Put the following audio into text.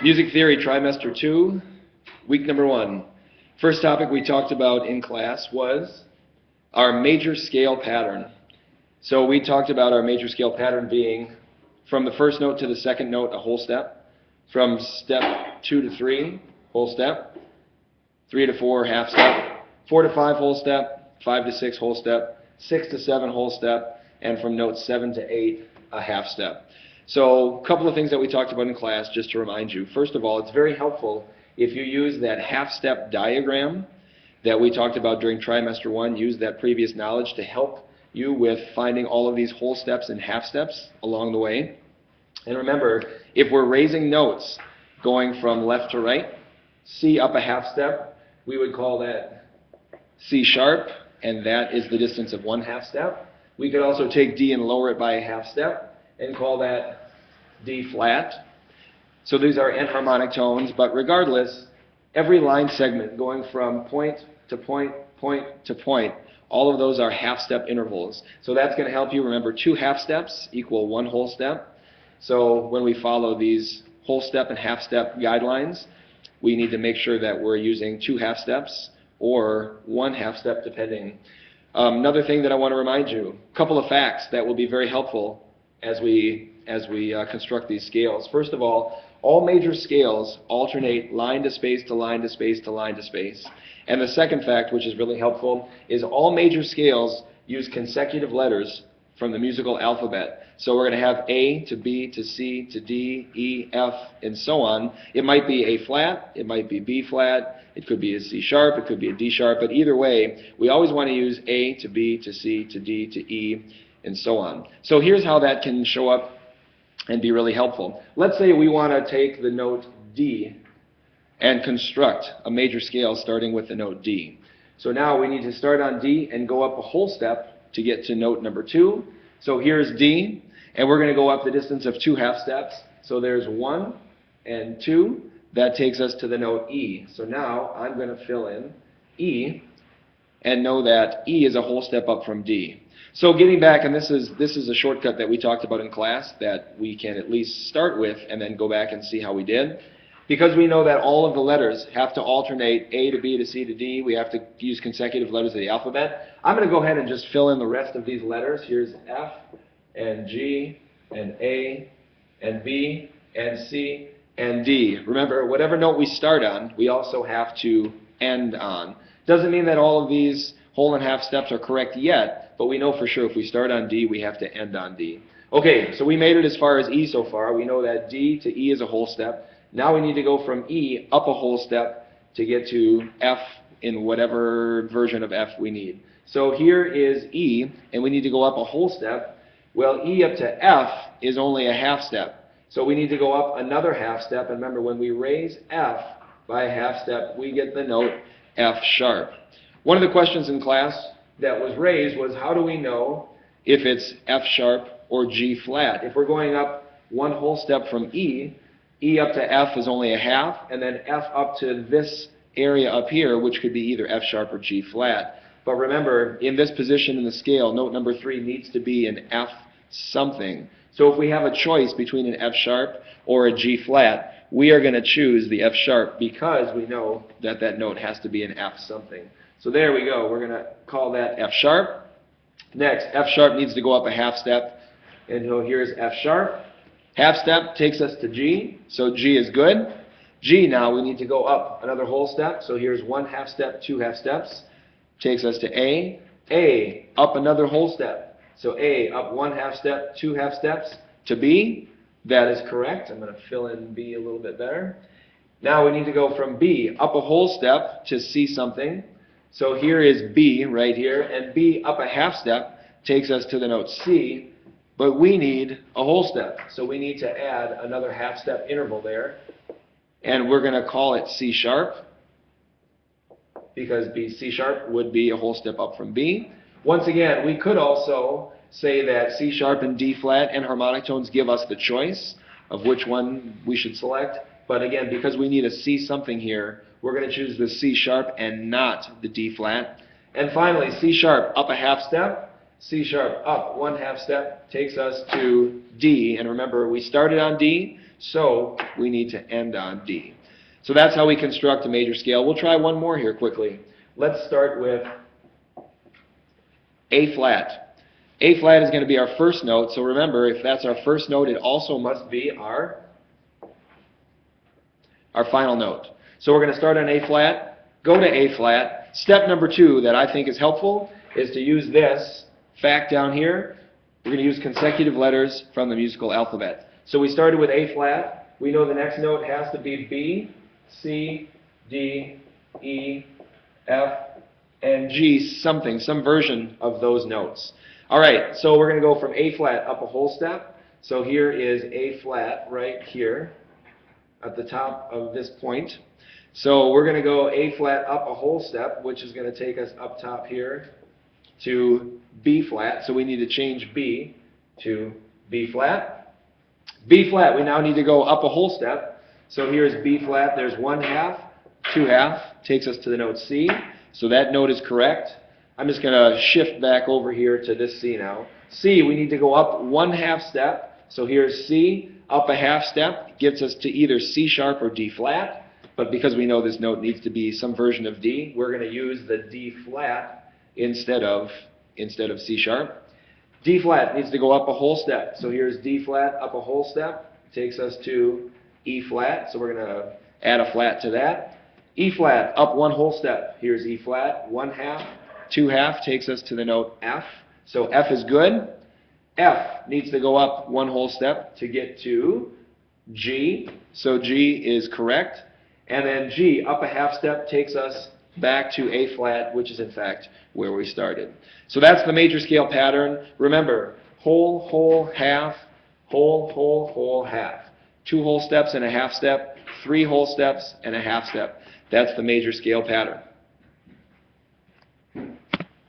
Music Theory, Trimester 2, Week number 1. First topic we talked about in class was our major scale pattern. So we talked about our major scale pattern being from the first note to the second note, a whole step. From step 2 to 3, whole step. 3 to 4, half step. 4 to 5, whole step. 5 to 6, whole step. 6 to 7, whole step. And from note 7 to 8, a half step. So a couple of things that we talked about in class, just to remind you. First of all, it's very helpful if you use that half-step diagram that we talked about during trimester 1. Use that previous knowledge to help you with finding all of these whole steps and half steps along the way. And remember, if we're raising notes going from left to right, C up a half step, we would call that C sharp, and that is the distance of 1 half step. We could also take D and lower it by a half step and call that D flat. So these are enharmonic tones, but regardless, every line segment going from point to point, point to point, all of those are half-step intervals. So that's going to help you remember 2 half steps equal 1 whole step. So when we follow these whole step and half step guidelines, we need to make sure that we're using 2 half steps or 1 half step depending. Another thing that I want to remind you, a couple of facts that will be very helpful as we construct these scales. First of all major scales alternate line to space to line to space to line to space. And the second fact, which is really helpful, is all major scales use consecutive letters from the musical alphabet. So we're going to have A to B to C to D, E, F, and so on. It might be A flat, it might be B flat, it could be a C sharp, it could be a D sharp, but either way, we always want to use A to B to C to D to E, and so on. So here's how that can show up and be really helpful. Let's say we want to take the note D and construct a major scale starting with the note D. So now we need to start on D and go up a whole step to get to note number 2. So here's D, and we're going to go up the distance of 2 half steps. So there's 1 and 2. That takes us to the note E. So now I'm going to fill in E and know that E is a whole step up from D. So getting back, and this is a shortcut that we talked about in class that we can at least start with and then go back and see how we did. Because we know that all of the letters have to alternate A to B to C to D, we have to use consecutive letters of the alphabet. I'm going to go ahead and just fill in the rest of these letters. Here's F and G and A and B and C and D. Remember, whatever note we start on, we also have to end on. Doesn't mean that all of these whole and half steps are correct yet, but we know for sure if we start on D, we have to end on D. Okay, so we made it as far as E so far. We know that D to E is a whole step. Now we need to go from E up a whole step to get to F in whatever version of F we need. So here is E, and we need to go up a whole step. Well, E up to F is only a half step. So we need to go up another half step. And remember, when we raise F by a half step, we get the note F sharp. One of the questions in class that was raised was, how do we know if it's F sharp or G flat? If we're going up 1 whole step from E, E up to F is only a half, and then F up to this area up here, which could be either F sharp or G flat. But remember, in this position in the scale, note number 3 needs to be an F something. So if we have a choice between an F sharp or a G flat, we are going to choose the F sharp because we know that that note has to be an F something. So there we go. We're going to call that F sharp. Next, F sharp needs to go up a half step. And so here's F sharp. Half step takes us to G. So G is good. G now we need to go up another whole step. So here's 1 half step, 2 half steps. Takes us to A. A up another whole step. So A up 1 half step, 2 half steps to B. That is correct. I'm going to fill in B a little bit better. Now we need to go from B up a whole step to C something. So here is B right here, and B up a half step takes us to the note C, but we need a whole step. So we need to add another half step interval there, and we're going to call it C sharp, because C sharp would be a whole step up from B. Once again, we could also say that C sharp and D flat and harmonic tones give us the choice of which one we should select. But again, because we need a C something here, we're going to choose the C sharp and not the D flat. And finally, C sharp up a half step, C sharp up 1 half step takes us to D. And remember, we started on D, so we need to end on D. So that's how we construct a major scale. We'll try one more here quickly. Let's start with A flat. A flat is going to be our first note, so remember, if that's our first note, it also must be our final note. So we're going to start on A flat, go to A flat. Step number 2 that I think is helpful is to use this fact down here. We're going to use consecutive letters from the musical alphabet. So we started with A flat. We know the next note has to be B, C, D, E, F, and G, something, some version of those notes. All right, so we're going to go from A flat up a whole step. So here is A flat right here at the top of this point. So we're going to go A flat up a whole step, which is going to take us up top here to B flat. So we need to change B to B flat. B flat, we now need to go up a whole step. So here's B flat, there's 1/2, 2/2, takes us to the note C. So that note is correct. I'm just going to shift back over here to this C now. C, we need to go up 1/2 step. So here's C, up a 1/2 step, gets us to either C sharp or D flat. But because we know this note needs to be some version of D, we're going to use the D flat instead of C sharp. D flat needs to go up a whole step. So here's D flat up a whole step, takes us to E flat. So we're going to add a flat to that. E flat up 1 whole step. Here's E flat, 1/2, 2/2, takes us to the note F. So F is good. F needs to go up 1 whole step to get to G. So G is correct. And then G, up a 1/2 step, takes us back to A flat, which is in fact where we started. So that's the major scale pattern. Remember, whole, whole, half, whole, whole, whole, half. 2 whole steps and a 1/2 step, 3 whole steps and a 1/2 step. That's the major scale pattern.